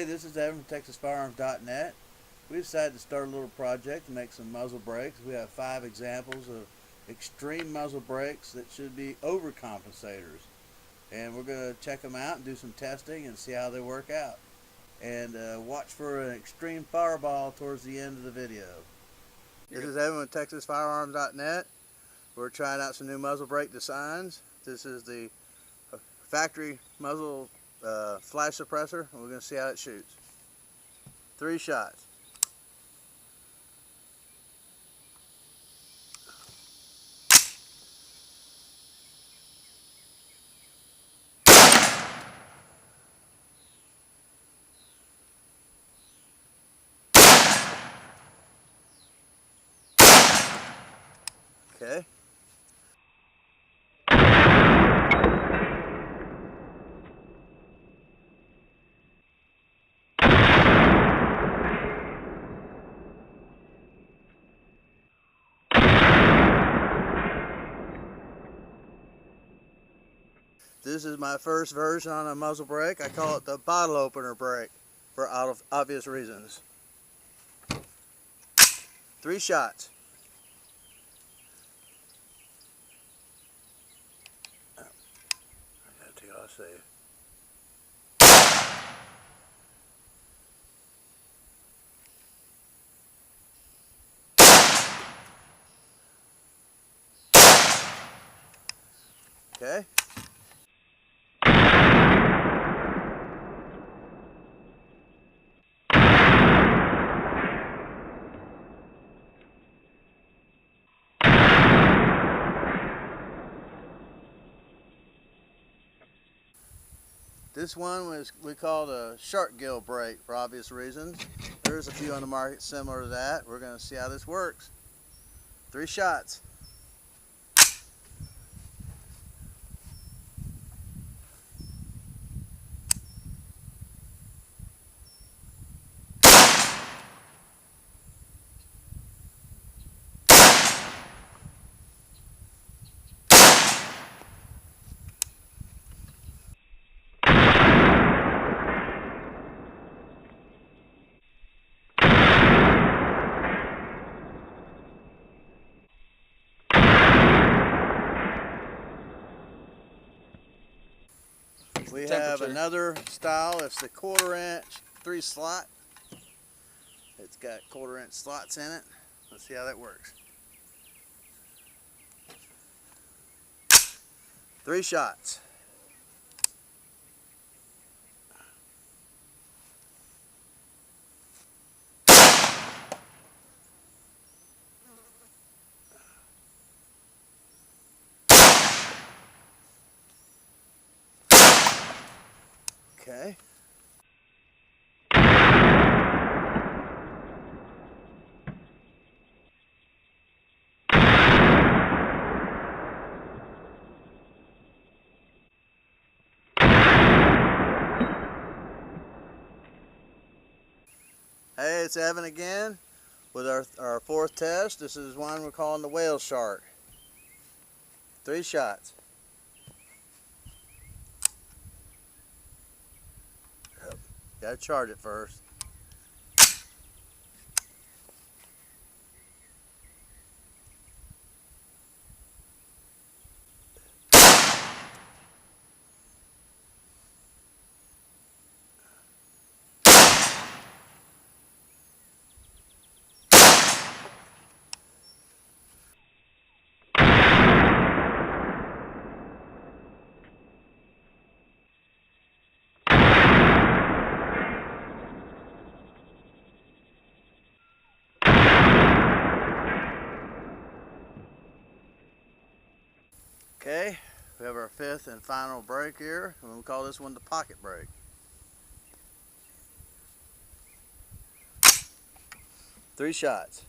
Hey, this is Evan from TexasFirearms.net. We decided to start a little project to make some muzzle brakes. We have 5 examples of extreme muzzle brakes that should be overcompensators. And we're going to check them out and do some testing and see how they work out. And watch for an extreme fireball towards the end of the video. This is Evan with TexasFirearms.net. We're trying out some new muzzle brake designs. This is the factory muzzle flash suppressor, and we're going to see how it shoots. 3 shots. Okay. This is my first version on a muzzle brake. I call it the bottle opener brake for obvious reasons. 3 shots. I gotta take it off safe. Okay. This one we called a shark gill brake for obvious reasons. There's a few on the market similar to that. We're going to see how this works. 3 shots. We have another style. It's the 1/4 inch 3 slot. It's got 1/4 inch slots in it. Let's see how that works. 3 shots. Okay. Hey, it's Evan again with our 4th test. This is one we're calling the whale shark. 3 shots. Gotta charge it first. Okay, we have our 5th and final brake here, and we'll call this one the pocket brake. 3 shots.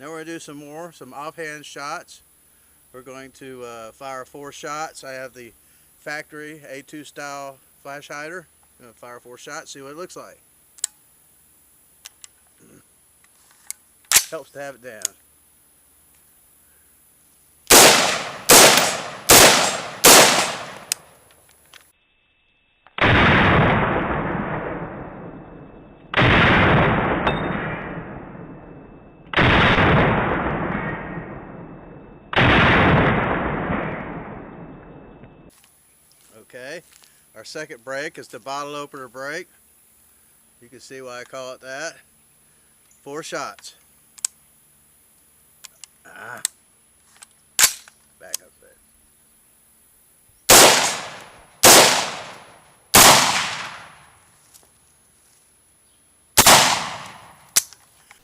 Now we're going to do some offhand shots. We're going to fire 4 shots. I have the factory A2 style flash hider. I'm going to fire 4 shots, see what it looks like. Helps to have it down. Okay, our second break is the bottle opener break. You can see why I call it that. 4 shots. Back up there.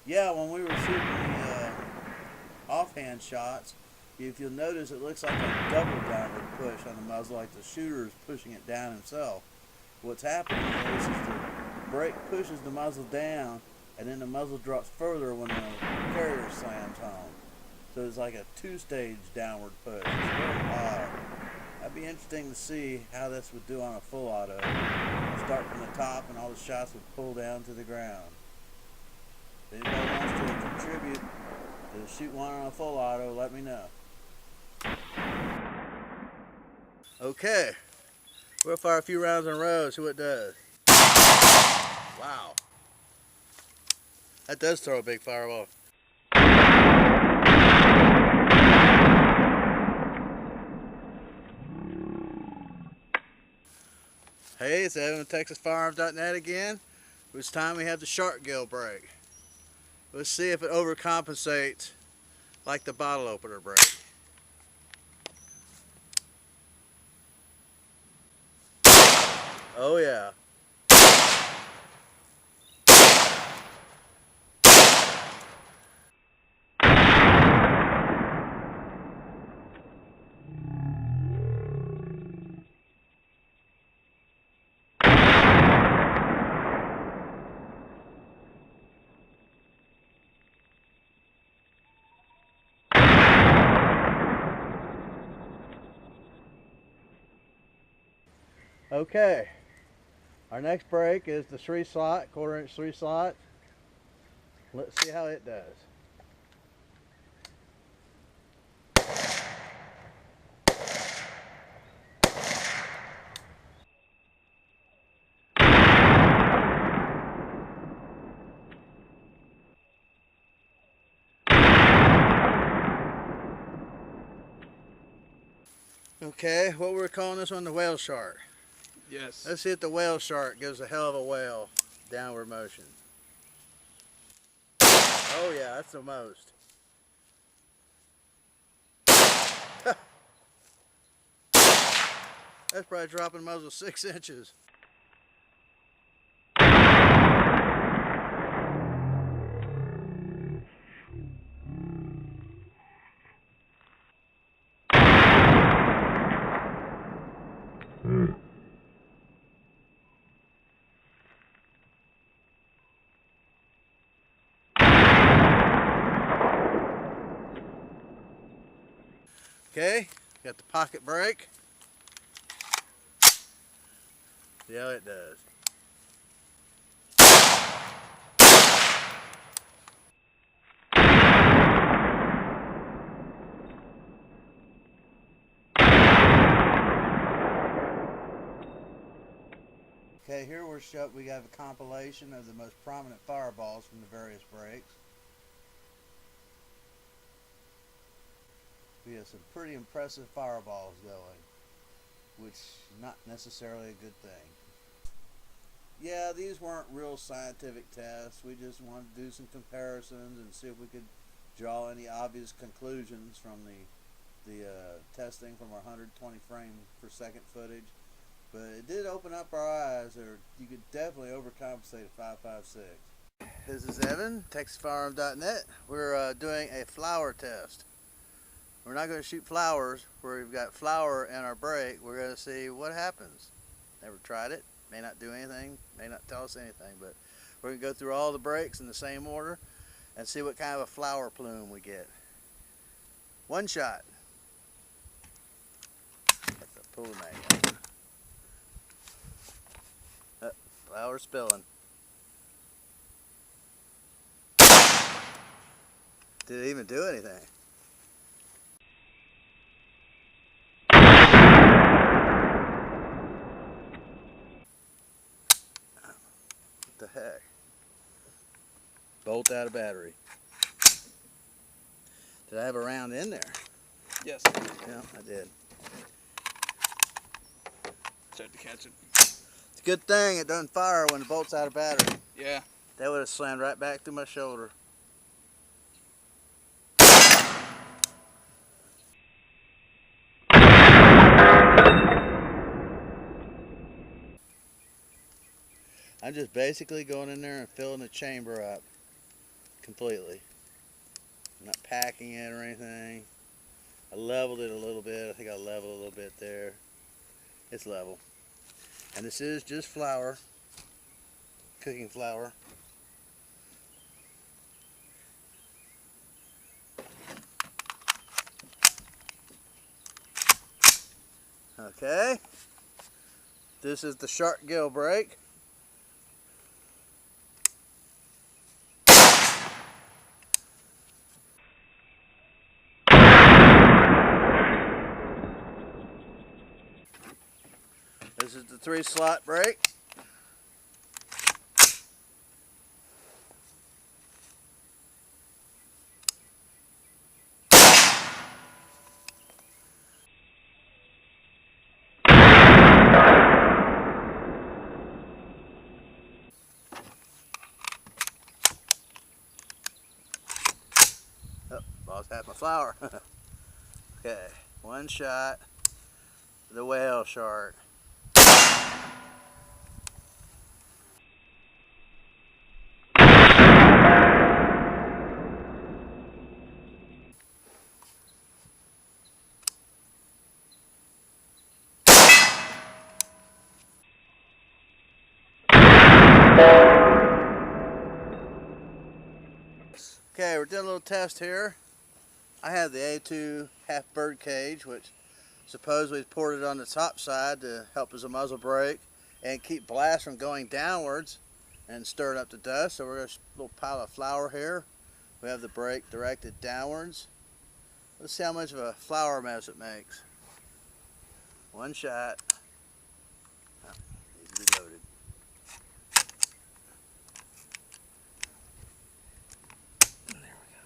Yeah, when we were shooting the offhand shots, if you'll notice, it looks like a double downward push on the muzzle, like the shooter is pushing it down himself. What's happening is the brake pushes the muzzle down, and then the muzzle drops further when the carrier slams home. So it's like a 2-stage downward push. It's very odd. That'd be interesting to see how this would do on a full auto. Start from the top, and all the shots would pull down to the ground. If anybody wants to contribute to shoot one on a full auto, let me know. Okay, we'll fire a few rounds in a row, see what it does. Wow. That does throw a big fireball. Hey, it's Evan with TexasFirearms.net again. It's time we have the shark gill break. Let's see if it overcompensates like the bottle opener break. Oh yeah. Okay, our next break is the 3-slot, 1/4-inch 3-slot. Let's see how it does. Okay, what we're calling this one, the whale shark. Yes. Let's see if the whale shark gives a hell of a whale downward motion. Oh yeah, that's the most. That's probably dropping muzzle 6 inches. Okay, got the pocket brake. See how it does. Okay, here we have a compilation of the most prominent fireballs from the various breaks. We have some pretty impressive fireballs going, which is not necessarily a good thing. Yeah, these weren't real scientific tests. We just wanted to do some comparisons and see if we could draw any obvious conclusions from the testing from our 120 frame per second footage. But it did open up our eyes, or you could definitely overcompensate a 5.56. This is Evan, TexasFirearms.net. We're doing a flower test. We're not going to shoot flowers where we've got flour in our brake. We're going to see what happens. Never tried it. May not do anything. May not tell us anything. But we're going to go through all the brakes in the same order and see what kind of a flower plume we get. One shot. That's a pull mag. Flower spilling. Did it even do anything? What the heck? Bolt out of battery. Did I have a round in there? Yes. Yeah, I did. Tried to catch it. It's a good thing it doesn't fire when the bolt's out of battery. Yeah. That would have slammed right back through my shoulder. I'm just basically going in there and filling the chamber up completely. I'm not packing it or anything. I leveled it a little bit. I think I leveled a little bit there. It's level. And this is just flour, cooking flour. Okay. This is the shark gill brake. This is the 3-slot brake. Oh, lost half my flour. Okay, one shot. The whale shark. Okay, we're doing a little test here. I have the A2 half bird cage, which supposedly is ported on the top side to help as a muzzle brake and keep blast from going downwards and stirring up the dust. So we're going to a little pile of flour here. We have the brake directed downwards. Let's see how much of a flour mess it makes. One shot. Oh, needs to be loaded. There we go.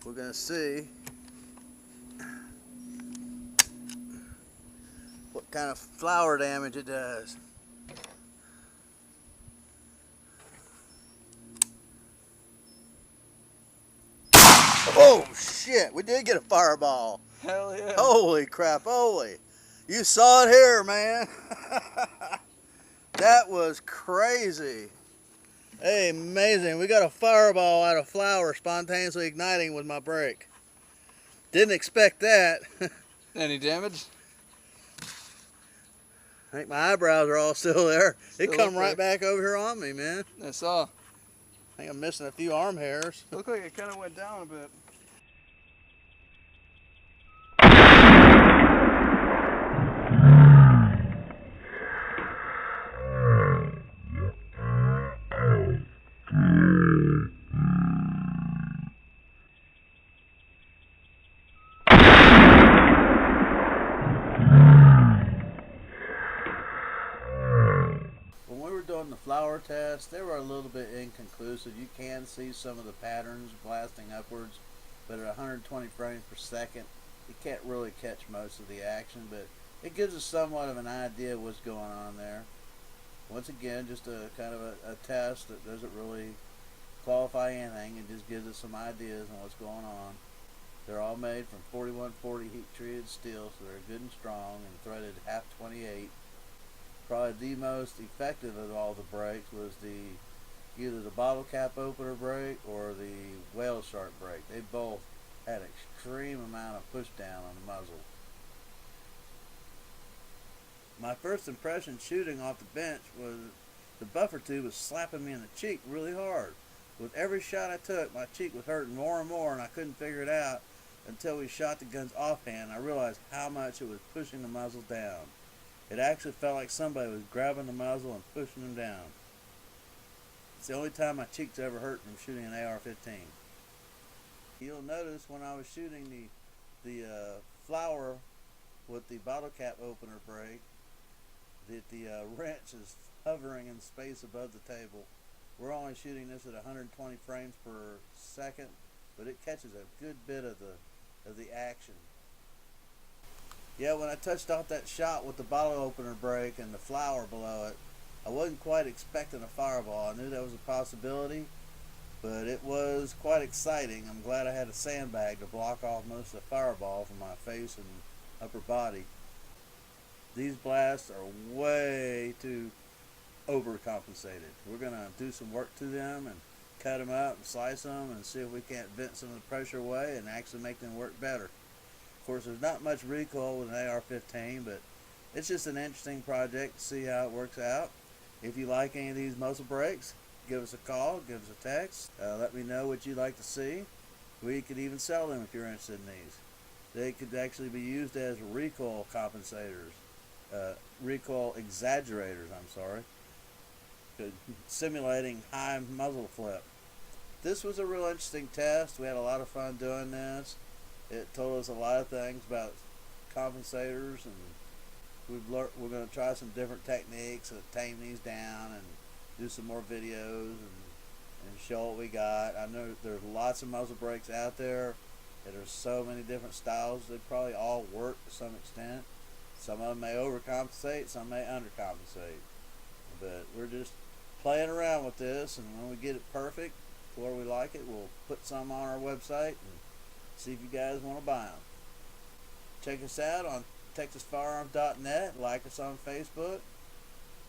We're going to see what kind of flour damage it does. Oh shit, we did get a fireball. Hell yeah. Holy crap, holy. You saw it here, man. That was crazy. Hey, amazing. We got a fireball out of flour spontaneously igniting with my brake. Didn't expect that. Any damage? I think my eyebrows are all still there. It Still come up right there. back over here on me, man. I saw. I think I'm missing a few arm hairs. Looked like it kind of went down a bit. When we were doing the flour test, they were a little bit inconclusive. You can see some of the patterns blasting upwards, but at 120 frames per second, you can't really catch most of the action, but it gives us somewhat of an idea of what's going on there. Once again, just a kind of a test that doesn't really qualify anything. It just gives us some ideas on what's going on. They're all made from 4140 heat treated steel, so they're good and strong and threaded half 28. Probably the most effective of all the brakes was either the bottle cap opener brake or the whale shark brake. They both had an extreme amount of push down on the muzzle. My first impression shooting off the bench was the buffer tube was slapping me in the cheek really hard. With every shot I took, my cheek was hurting more and more, and I couldn't figure it out until we shot the guns offhand. I realized how much it was pushing the muzzle down. It actually felt like somebody was grabbing the muzzle and pushing them down. It's the only time my cheeks ever hurt from shooting an AR-15. You'll notice when I was shooting the flower with the bottle cap opener brake that the wrench is hovering in space above the table. We're only shooting this at 120 frames per second, but it catches a good bit of the action. Yeah, when I touched off that shot with the bottle opener brake and the flower below it, I wasn't quite expecting a fireball. I knew that was a possibility, but it was quite exciting. I'm glad I had a sandbag to block off most of the fireball from my face and upper body. These blasts are way too overcompensated. We're going to do some work to them and cut them up and slice them and see if we can't vent some of the pressure away and actually make them work better. Of course, there's not much recoil with an AR-15, but it's just an interesting project to see how it works out. If you like any of these muzzle brakes, give us a call, give us a text. Let me know what you'd like to see. We could even sell them if you're interested in these. They could actually be used as recoil compensators, recoil exaggerators, simulating high muzzle flip. This was a real interesting test. We had a lot of fun doing this. It told us a lot of things about compensators, and we're going to try some different techniques to tame these down and do some more videos and show what we got. I know there's lots of muzzle brakes out there. There's so many different styles. They probably all work to some extent. Some of them may overcompensate, some may undercompensate. But we're just playing around with this, and when we get it perfect to where we like it, we'll put some on our website and see if you guys want to buy them. Check us out on TexasFirearms.net. Like us on Facebook.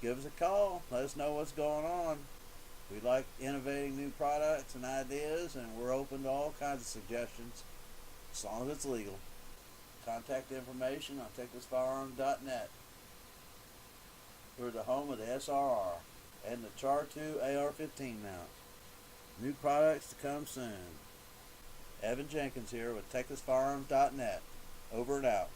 Give us a call. Let us know what's going on. We like innovating new products and ideas, and we're open to all kinds of suggestions as long as it's legal. Contact information on TexasFirearms.net. We're the home of the SRR and the CHAR-II AR-15 mounts. New products to come soon. Evan Jenkins here with TexasFirearms.net. Over and out.